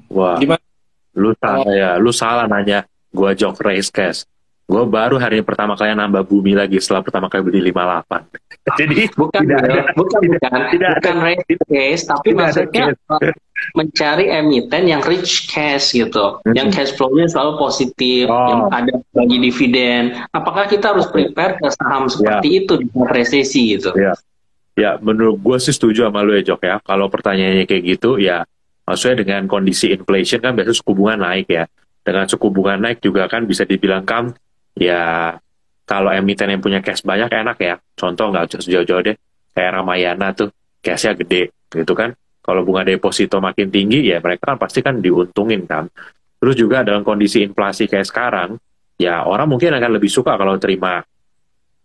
Wah, Gimana? Oh, lu salah nanya. Gua jok race cash. Gua baru hari ini pertama kali nambah bumi lagi setelah pertama kali beli 58. Jadi bukan, tidak ada, Will. Bukan, tidak, bukan. tidak ada, Bukan raise tidak, case, tapi tidak ada maksudnya cash. mencari emiten yang rich cash gitu. Yang Hmm. cash flow-nya selalu positif, yang Oh, ada bagi dividen. Apakah kita harus oke. prepare ke saham Ya, seperti itu di saat resesi gitu? ya. Ya, menurut gue sih setuju sama lu ya, Jok ya. Kalau pertanyaannya kayak gitu, ya maksudnya dengan kondisi inflation kan biasanya suku bunga naik ya. Dengan suku bunga naik juga kan bisa dibilang kan, ya kalau emiten yang punya cash banyak enak ya. Contoh nggak usah jauh-jauh deh, kayak Ramayana tuh, cashnya gede gitu kan. Kalau bunga deposito makin tinggi, ya mereka kan pasti kan diuntungin kan. Terus juga dalam kondisi inflasi kayak sekarang, ya orang mungkin akan lebih suka kalau terima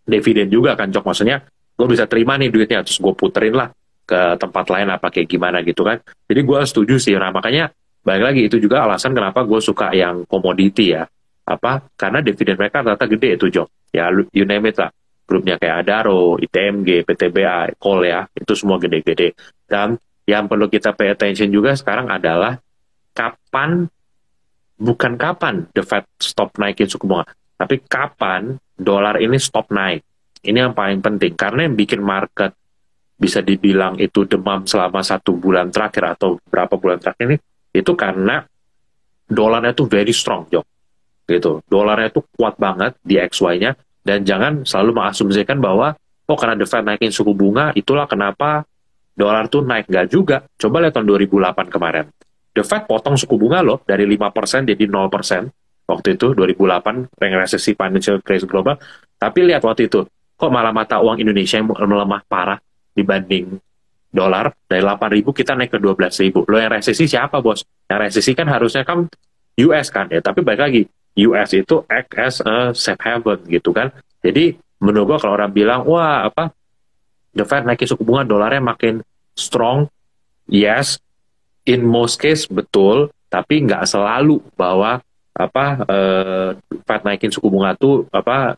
dividen juga kan Cok, maksudnya gue bisa terima nih duitnya terus gue puterin lah ke tempat lain apa kayak gimana gitu kan. Jadi gue setuju sih, nah makanya balik lagi itu juga alasan kenapa gue suka yang komoditi ya, apa karena dividen mereka ternyata gede itu Jok ya, you name it lah, grupnya kayak Adaro, ITMG, PTBA, Kol ya, itu semua gede-gede. Dan yang perlu kita pay attention juga sekarang adalah kapan, bukan kapan the Fed stop naikin suku bunga, tapi kapan dolar ini stop naik. Ini yang paling penting, karena yang bikin market bisa dibilang itu demam selama 1 bulan terakhir atau berapa bulan terakhir ini, itu karena dolarnya tuh very strong, Jok. Gitu. Dolarnya tuh kuat banget di XY-nya, dan jangan selalu mengasumsikan bahwa, oh karena The Fed naikin suku bunga, itulah kenapa dolar tuh naik. Nggak juga. Coba lihat tahun 2008 kemarin. The Fed potong suku bunga loh, dari 5% jadi 0%. Waktu itu, 2008, resesi financial crisis global. Tapi lihat waktu itu, kok malah mata uang Indonesia yang melemah parah dibanding dolar. Dari 8.000 kita naik ke 12.000. Lo yang resesi siapa, bos? Yang resesi kan harusnya kan US kan ya, tapi balik lagi, US itu act as a safe haven gitu kan. Jadi menurut gua kalau orang bilang wah apa the Fed naikin suku bunga dolarnya makin strong, yes, in most case betul, tapi nggak selalu bahwa apa Fed naikin suku bunga tuh apa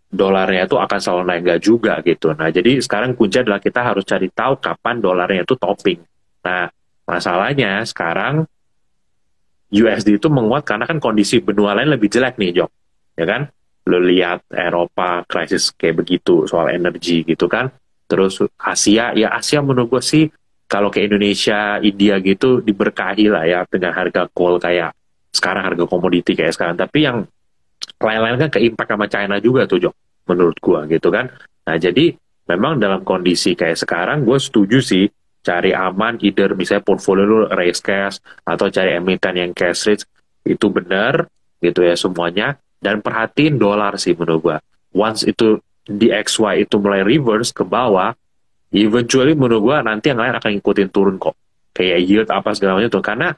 dolarnya itu akan selalu naik, nggak juga gitu. Nah jadi sekarang kunci adalah kita harus cari tahu kapan dolarnya itu topping. Nah masalahnya sekarang USD itu menguat karena kan kondisi benua lain lebih jelek nih, Jok. Ya kan? Lo lihat Eropa krisis kayak begitu soal energi gitu kan. Terus Asia, ya Asia menurut gue sih kalau ke Indonesia, India gitu diberkahi lah ya dengan harga coal kayak sekarang, harga komoditi kayak sekarang. Tapi yang lain-lain kan ke impact sama China juga tuh, Jok. Menurut gue gitu kan. Nah jadi memang dalam kondisi kayak sekarang gue setuju sih cari aman, either misalnya portfolio lu raise cash atau cari emiten yang cash rich, itu benar gitu ya semuanya. Dan perhatiin dolar sih menurut gua, once itu di XY itu mulai reverse ke bawah, eventually menurut gua nanti yang lain akan ngikutin turun kok, kayak yield apa segala macam tuh, karena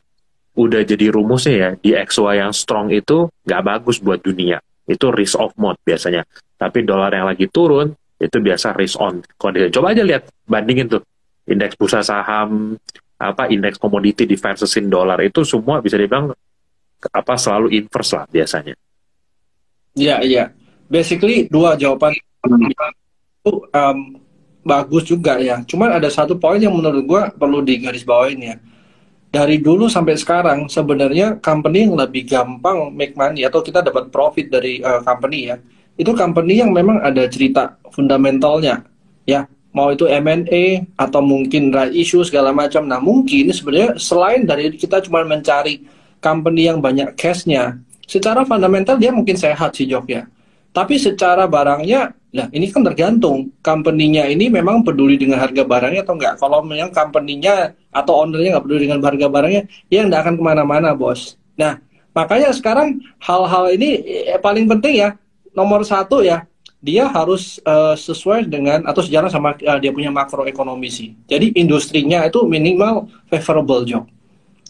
udah jadi rumusnya ya, di XY yang strong itu nggak bagus buat dunia, itu risk off mode biasanya. Tapi dolar yang lagi turun itu biasa risk on kondisi. Coba aja lihat, bandingin tuh indeks bursa saham, apa indeks komoditi di versusin dolar, itu semua bisa dibilang apa selalu inverse lah biasanya. Iya, iya. Basically dua jawaban itu bagus juga ya. Cuman ada satu poin yang menurut gua perlu digarisbawahin ya. Dari dulu sampai sekarang sebenarnya company yang lebih gampang make money atau kita dapat profit dari company ya, itu company yang memang ada cerita fundamentalnya ya, mau itu M&A atau mungkin right issue segala macam. Nah mungkin sebenarnya selain dari kita cuma mencari company yang banyak cashnya, secara fundamental dia mungkin sehat sih Jok ya, tapi secara barangnya, nah ini kan tergantung company-nya ini memang peduli dengan harga barangnya atau enggak. Kalau memang company-nya atau ownernya nggak peduli dengan harga barangnya, ya nggak akan kemana-mana, bos. Nah, makanya sekarang hal-hal ini paling penting ya, nomor satu ya, dia harus sesuai dengan atau sejalan sama dia punya makroekonomi sih. Jadi industrinya itu minimal favorable job.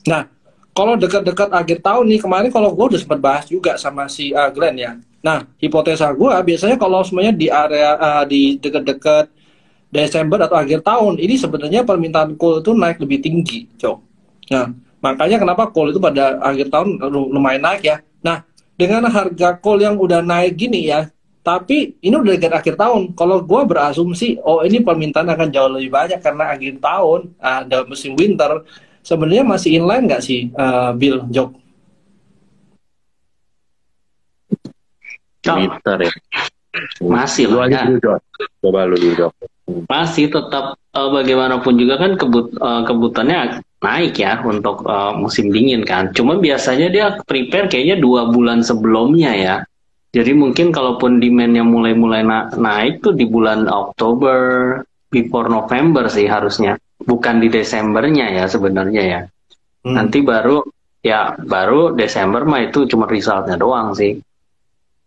Nah, kalau dekat-dekat akhir tahun nih, kemarin kalau gue udah sempat bahas juga sama si Glenn ya. Nah, hipotesa gue biasanya kalau semuanya di area di dekat-dekat Desember atau akhir tahun, ini sebenarnya permintaan coal itu naik lebih tinggi, Cok. Nah, makanya kenapa coal itu pada akhir tahun lumayan naik ya. Nah, dengan harga coal yang udah naik gini ya, tapi ini udah dekat akhir tahun. Kalau gue berasumsi, oh ini permintaan akan jauh lebih banyak karena akhir tahun ada musim winter. sebenarnya masih inline nggak sih, Bill, Jok? Cok, Winter ya. masih Lu lah aja ya. dulu Dok. Coba lu dulu Dok. Masih tetap bagaimanapun juga kan kebutuhannya naik ya untuk musim dingin kan. Cuma biasanya dia prepare kayaknya 2 bulan sebelumnya ya. Jadi mungkin kalaupun demand-nya mulai-mulai naik tuh di bulan Oktober, before November sih harusnya. Bukan di Desembernya ya sebenarnya ya. Hmm. Nanti baru Desember mah itu cuma resultnya doang sih.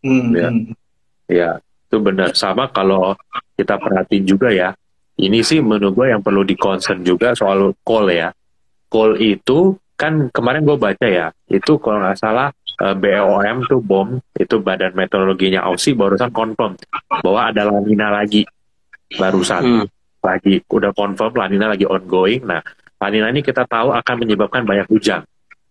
Hmm. Ya, Hmm. ya, itu benar. Sama kalau kita perhatiin juga ya, ini sih menurut gue yang perlu di-concern juga soal coal ya. Coal itu kan kemarin gue baca ya, itu kalau nggak salah BOM tuh itu Badan Meteorologinya Aussie barusan confirm bahwa ada La Nina lagi barusan Hmm. lagi udah confirm La Nina lagi ongoing. Nah, La Nina ini kita tahu akan menyebabkan banyak hujan,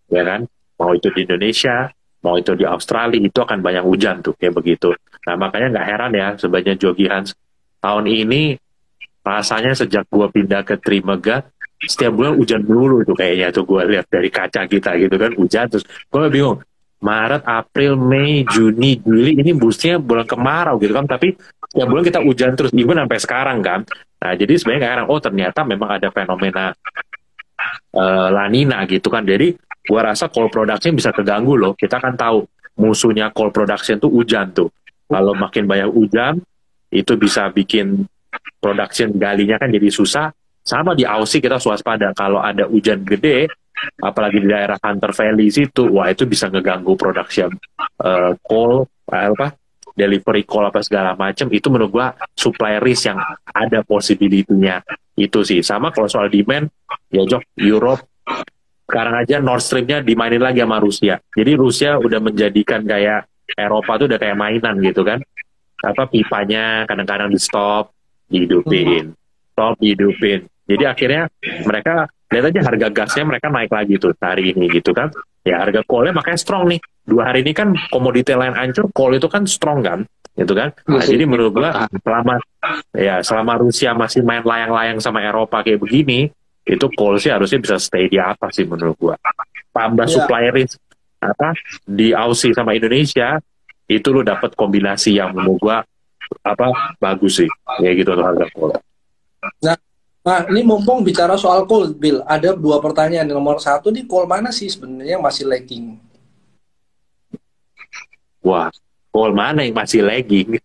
ya kan? Mau itu di Indonesia, mau itu di Australia, itu akan banyak hujan tuh kayak begitu. Nah, makanya nggak heran ya sebenarnya Jogi Hans tahun ini rasanya sejak gua pindah ke Trimega setiap bulan hujan melulu itu kayaknya tuh gua lihat dari kaca kita gitu kan hujan terus gua bingung Maret, April, Mei, Juni, Juli ini busnya bulan kemarau gitu kan tapi setiap bulan kita hujan terus even sampai sekarang kan. Nah jadi sebenarnya nggak heran oh ternyata memang ada fenomena La Nina gitu kan. Jadi gua rasa coal production bisa terganggu loh. Kita kan tahu musuhnya coal production tuh hujan tuh. Kalau makin banyak hujan itu bisa bikin production galinya kan jadi susah. Sama di Aussie kita swaspada kalau ada hujan gede, apalagi di daerah Hunter Valley situ, wah itu bisa ngeganggu production coal apa delivery coal apa segala macam. Itu menurut gua supply risk yang ada possibility-nya itu sih. Sama kalau soal demand, ya Jok, Europe sekarang aja Nord Stream-nya dimainin lagi sama Rusia. Jadi Rusia udah menjadikan kayak Eropa tuh udah kayak mainan gitu kan. Apa pipanya kadang-kadang di stop, Hmm. dihidupin, stop, dihidupin. Jadi akhirnya mereka lihat aja harga gasnya mereka naik lagi tuh hari ini gitu kan. Ya harga coal-nya makanya strong nih. 2 hari ini kan komoditi lain hancur, coal itu kan strong kan, gitu kan. Nah, Masih jadi menurut gua bertahan. selama Rusia masih main layang-layang sama Eropa kayak begini, itu coal sih harusnya bisa stay di atas sih menurut gua. Tambah Ya, supply risk apa di Aussie sama Indonesia itu lo dapat kombinasi yang menurut gua apa bagus sih kayak gitu untuk harga coal. nah, nah, ini mumpung bicara soal coal, Bill, ada dua pertanyaan. Nomor satu nih, coal mana sih sebenarnya yang masih lagging? Wah, coal mana yang masih lagging?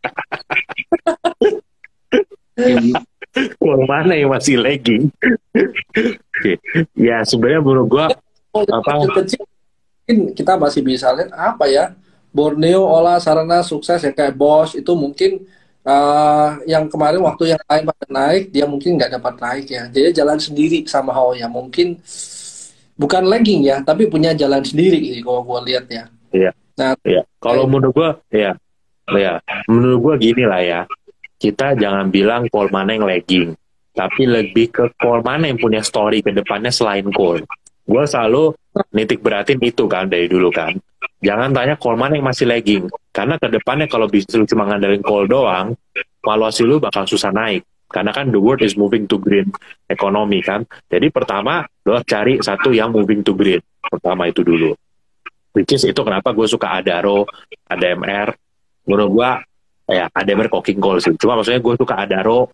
Coal mana yang masih lagging? Oke. Ya sebenarnya menurut gua Coal yang apa kecil-kecil mungkin kita masih bisa lihat apa ya, Borneo, Ola, Sarana, sukses ya kayak Bosch itu mungkin yang kemarin waktu yang lain pada naik dia mungkin nggak dapat naik ya, jadi jalan sendiri sama How ya mungkin bukan lagging ya tapi punya jalan sendiri ini kalau gua lihat ya. ya Nah, ya kalau kayak menurut gua ya menurut gua gini lah ya kita jangan bilang coal mana yang lagging tapi lebih ke coal mana yang punya story ke depannya selain coal. Gua selalu nitik beratin itu kan dari dulu kan. Jangan tanya coal mana yang masih lagging karena ke depannya kalau bisnis lu cuma ngandelin coal doang valuasi lu bakal susah naik karena kan the world is moving to green economy kan. Jadi pertama lo harus cari satu yang moving to green. Pertama itu dulu. Which is itu kenapa gue suka Adaro, ADMR. Menurut gue ya ADMR coking coal sih. Cuma maksudnya gue suka Adaro,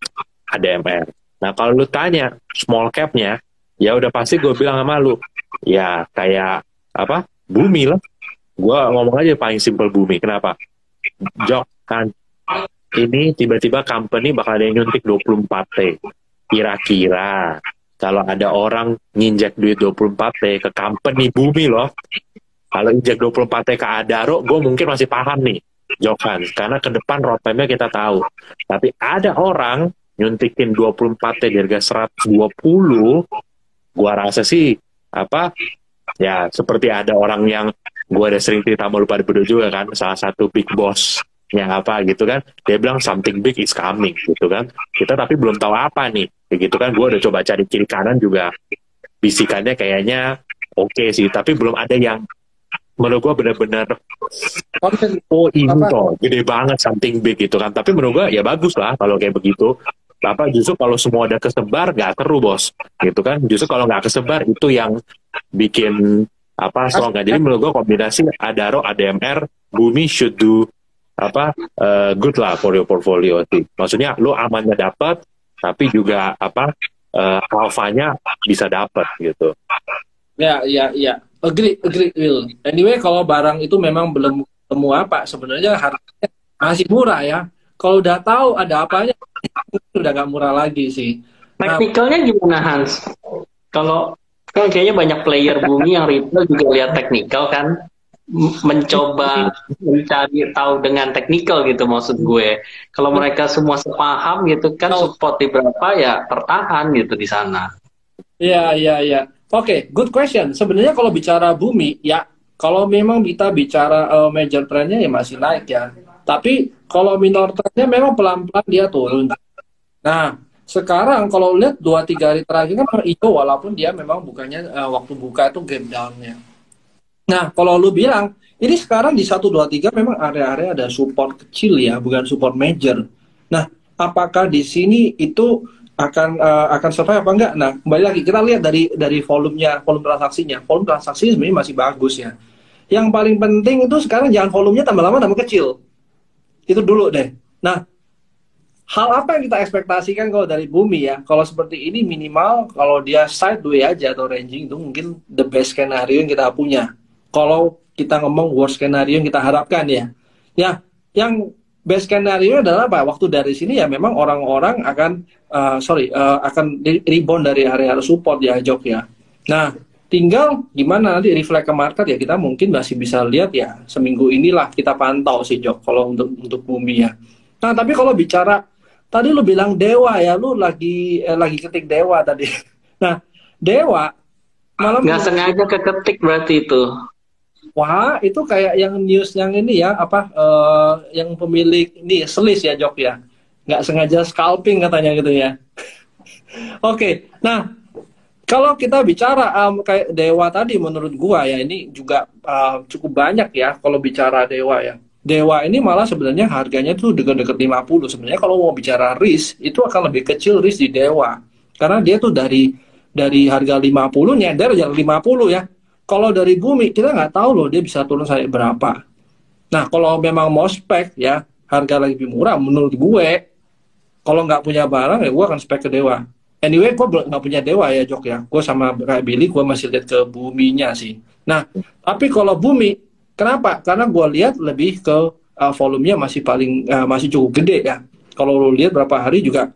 ADMR. Nah kalau lu tanya small capnya, ya udah pasti gue bilang sama lu, ya kayak apa Bumi lah. Gue ngomong aja paling simple Bumi. Kenapa? Jok kan ini tiba-tiba company bakal ada yang nyuntik 24T. Kira-kira kalau ada orang nginjek duit 24T ke company Bumi loh, kalau injek 24T ke Adaro, gue mungkin masih paham nih, Jokan. Karena ke depan roadmap-nya kita tahu. Tapi ada orang nyuntikin 24T di harga 120, gue rasa sih, apa, ya seperti ada orang yang, gue ada sering cerita sama lu pada berdua juga kan, salah satu big boss yang apa gitu kan, dia bilang something big is coming gitu kan. Kita tapi belum tahu apa nih, kayak gitu kan. Gue udah coba cari kiri kanan juga, bisikannya kayaknya oke sih, tapi belum ada yang menurut gue benar-benar konten oh ini apa toh gede banget something big gitu kan tapi menurut gue ya bagus lah kalau kayak begitu justru kalau semua udah kesebar nggak seru bos, gitu kan? Justru kalau nggak kesebar itu yang bikin strong. Jadi menurut gue kombinasi Adaro, ADMR, Bumi should do good lah for your portfolio sih. Maksudnya lo amannya dapat, tapi juga alfanya bisa dapat gitu. Ya. Agree, Will. Anyway, kalau barang itu memang belum ketemu sebenarnya harganya masih murah ya. Kalau udah tahu ada apanya, udah nggak murah lagi sih. Teknikalnya gimana Hans? Kalau kan kayaknya banyak player Bumi yang retail juga lihat teknikal kan, mencoba mencari tahu dengan teknikal gitu maksud gue. Kalau mereka semua sepaham gitu kan, support di berapa ya tertahan gitu di sana. Iya. Oke, good question. Sebenarnya kalau bicara Bumi, ya kalau memang kita bicara major trendnya ya masih naik ya. Tapi kalau minor trendnya memang pelan-pelan dia turun. Nah, sekarang kalau lihat 2-3 hari terakhir kan hijau, walaupun dia memang bukannya waktu buka itu gap down-nya. Nah, kalau lu bilang, ini sekarang di 1-2-3 memang area-area ada support kecil ya, bukan support major. Nah, apakah di sini itu akan survive apa enggak? Nah, kembali lagi kita lihat dari volume transaksinya. Volume transaksi sebenarnya masih bagus ya. Yang paling penting itu sekarang jangan volumenya tambah lama tambah kecil. Itu dulu deh. Nah, hal apa yang kita ekspektasikan kalau dari Bumi ya? Kalau seperti ini minimal kalau dia sideways aja atau ranging itu mungkin the best scenario yang kita punya. Kalau kita ngomong worst scenario yang kita harapkan ya. Ya, yang best scenario adalah waktu dari sini ya memang orang-orang akan rebound dari area support ya Jok ya. Nah, tinggal gimana nanti reflect ke market ya, kita mungkin masih bisa lihat ya seminggu inilah kita pantau sih Jok kalau untuk Bumi ya. Nah, tapi kalau bicara tadi lu bilang Dewa ya, lu lagi ketik Dewa tadi. Nah, Dewa malam nggak sengaja keketik berarti itu. Wah, itu kayak yang news yang ini ya, yang pemilik ini selis ya Jok ya. Nggak sengaja scalping katanya gitu ya. Oke, nah kalau kita bicara kayak Dewa tadi menurut gua ya ini juga cukup banyak ya kalau bicara Dewa ya. Dewa ini malah sebenarnya harganya tuh dekat-dekat 50. Sebenarnya kalau mau bicara risk, itu akan lebih kecil risk di Dewa. Karena dia tuh dari harga 50 nyender jadi 50 ya. Kalau dari Bumi, kita nggak tahu loh dia bisa turun sampai berapa. Nah, kalau memang mau spek ya, harga lebih murah menurut gue. Kalau nggak punya barang ya gue akan spek ke Dewa. Anyway, gue nggak punya Dewa ya Jok ya. Gue sama kayak Billy, gue masih lihat ke Buminya sih. Nah, tapi kalau Bumi, kenapa? Karena gue lihat lebih ke volumenya masih cukup gede ya. Kalau lo lihat berapa hari juga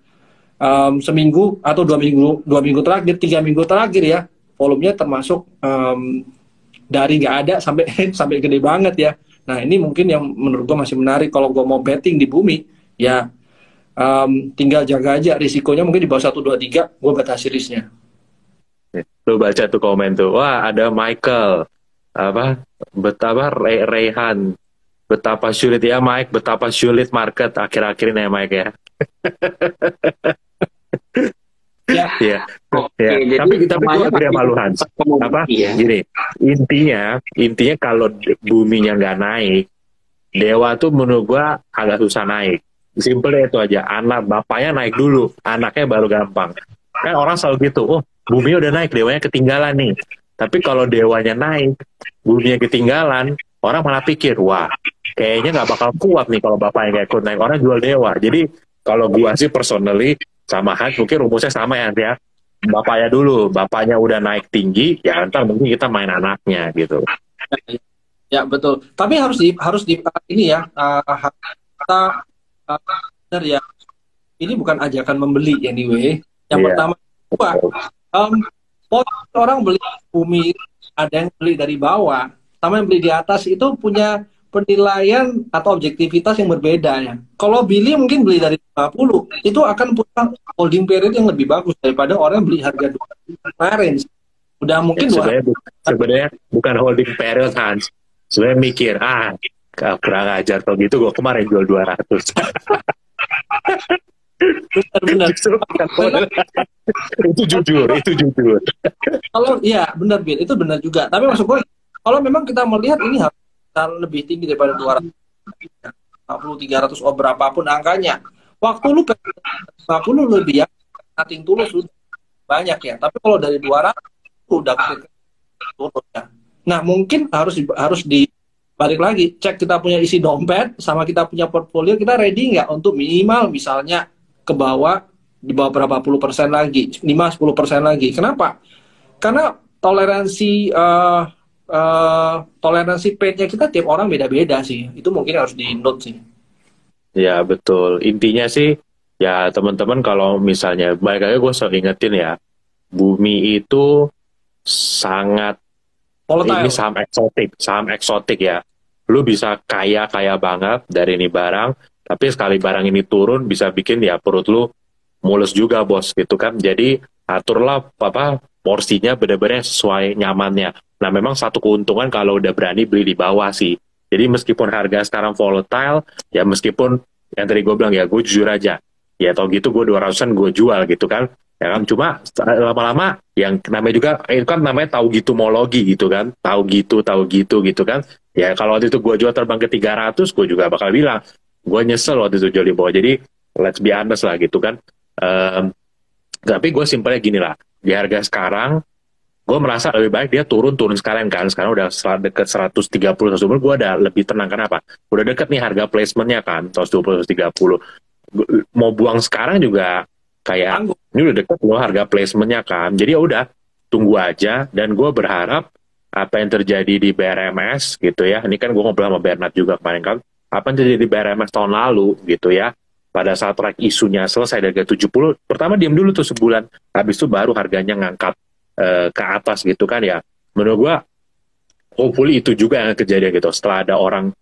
seminggu atau 2 minggu terakhir, 3 minggu terakhir ya, volumenya termasuk dari nggak ada sampai gede banget ya. Nah, ini mungkin yang menurut gue masih menarik. Kalau gue mau betting di Bumi ya tinggal jaga aja risikonya, mungkin di bawah 1, 2, 3 gue batasi risknya. Lu baca tuh komen tuh, wah ada Michael betapa Rayhan, betapa sulit ya Mike, betapa sulit market akhir-akhir ini ya Mike ya. Ya. Tapi gue agree sama lu Hans. Gini, intinya kalau Buminya nggak naik, Dewa tuh menurut gue agak susah naik. Simple itu aja. Anak bapaknya naik dulu, anaknya baru gampang. Kan orang selalu gitu, oh Bumi udah naik, Dewanya ketinggalan nih. Tapi kalau Dewanya naik, Buminya ketinggalan, orang malah pikir, wah kayaknya nggak bakal kuat nih kalau bapaknya nggak ikut naik, orang jual Dewa. Jadi kalau gua sih personally sama Hans mungkin rumusnya sama ya. Bapaknya dulu, bapaknya udah naik tinggi, ya ntar mungkin kita main anaknya gitu. Ya betul. Tapi harus di ini ya, kita benar ya. Ini bukan ajakan membeli anyway. Yang pertama, orang beli Bumi, ada yang beli dari bawah, sama yang beli di atas itu punya penilaian atau objektivitas yang berbeda ya. Kalau Billy mungkin beli dari 50, itu akan punya holding period yang lebih bagus daripada orang beli harga 2 kemarin. Udah mungkin sebenarnya bukan holding period Hans. Sebenarnya mikir, kurang ajar kalau gitu gue kemarin jual 200. Benar. Itu jujur. Kalau iya benar Bill, itu benar juga. Tapi maksud gue, kalau memang kita melihat ini harus lebih tinggi daripada 200, 50, 300, berapapun angkanya. Waktu lu 50 lebih ya, nothing tulus sudah banyak ya. Tapi kalau dari 200 udah turun ya. Nah, mungkin harus balik lagi, cek kita punya isi dompet sama kita punya portfolio, kita ready nggak untuk minimal misalnya ke bawah, di bawah berapa puluh persen lagi, 5-10% lagi. Kenapa? Karena toleransi pain-nya kita tiap orang beda-beda sih. Itu mungkin harus di-note sih. Ya betul. Intinya sih ya teman-teman kalau misalnya balik lagi gue selalu ingetin ya, bumi itu sangat ini Volatile. saham eksotik ya. Lu bisa kaya banget dari ini barang, tapi sekali barang ini turun bisa bikin ya perut lu mulus juga bos gitu kan. Jadi aturlah apa porsinya benar-benar sesuai nyamannya. Nah memang satu keuntungan kalau udah berani beli di bawah sih. Jadi meskipun harga sekarang volatile, ya meskipun yang tadi gue bilang ya gue jujur aja, ya tau gitu gue 200-an gue jual gitu kan. Ya kan cuma lama-lama yang namanya juga itu kan namanya tahu gitu mologi gitu kan, tahu gitu gitu kan. Ya kalau waktu itu gue jual terbang ke 300, gue juga bakal bilang gue nyesel waktu itu jual di bawah. Jadi let's be honest lah gitu kan. Em, tapi gue simpelnya gini lah, di harga sekarang gue merasa lebih baik dia turun sekarang kan. Sekarang udah deket 130 120, gue udah lebih tenang. Kenapa? Udah deket nih harga placementnya kan 120 130. Mau buang sekarang juga kayak Tanggung. ini udah deket loh harga placementnya kan. Jadi ya udah tunggu aja, dan gue berharap apa yang terjadi di BRMS gitu ya, ini kan gue ngobrol sama Bernard juga kemarin kan, apa yang terjadi di BRMS tahun lalu gitu ya, pada saat track isunya selesai dari harga 70, pertama diam dulu tuh sebulan, habis itu baru harganya ngangkat ke atas gitu kan ya. Menurut gue hopefully itu juga yang kejadian gitu, setelah ada orang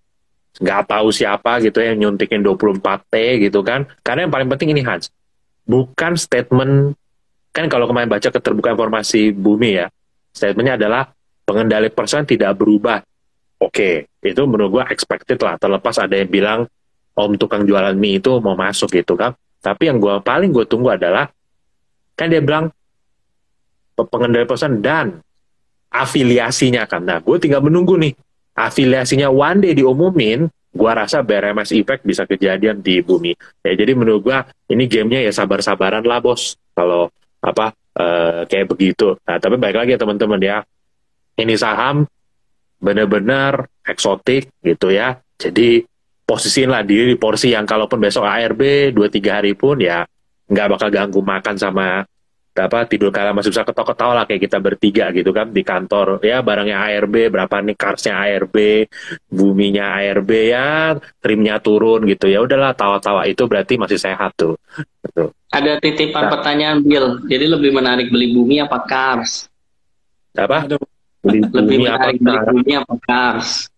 nggak tahu siapa gitu yang nyuntikin 24T gitu kan. Karena yang paling penting ini Hans, bukan statement, kan kalau kemarin baca keterbukaan informasi bumi ya, statementnya adalah pengendali persen tidak berubah. Oke, itu menurut gue expected lah, terlepas ada yang bilang om tukang jualan mie itu mau masuk gitu kan. Tapi yang paling gue tunggu adalah, kan dia bilang pengendali persen dan afiliasinya kan. Nah, gue tinggal menunggu nih, afiliasinya one day diumumin, gue rasa BRMS Effect bisa kejadian di bumi. Ya, jadi menurut gue ini gamenya ya sabar-sabaran lah bos, kalau apa kayak begitu. Nah, tapi baik lagi ya teman-teman ya, ini saham benar-benar eksotik gitu ya. Jadi posisiin lah diri di porsi yang kalaupun besok ARB 2-3 hari pun ya nggak bakal ganggu makan sama apa tidur kala, masih bisa ketawa-ketawa lah kayak kita bertiga gitu kan di kantor ya, barangnya ARB berapa nih, karsnya ARB, buminya ARB ya, trimnya turun gitu ya, udahlah tawa-tawa, itu berarti masih sehat tuh gitu. Ada titipan Nah, pertanyaan Bill. Jadi lebih menarik beli bumi apa Cars? apa Aduh, beli Lebih bumi apa menarik beli bumi apa Cars?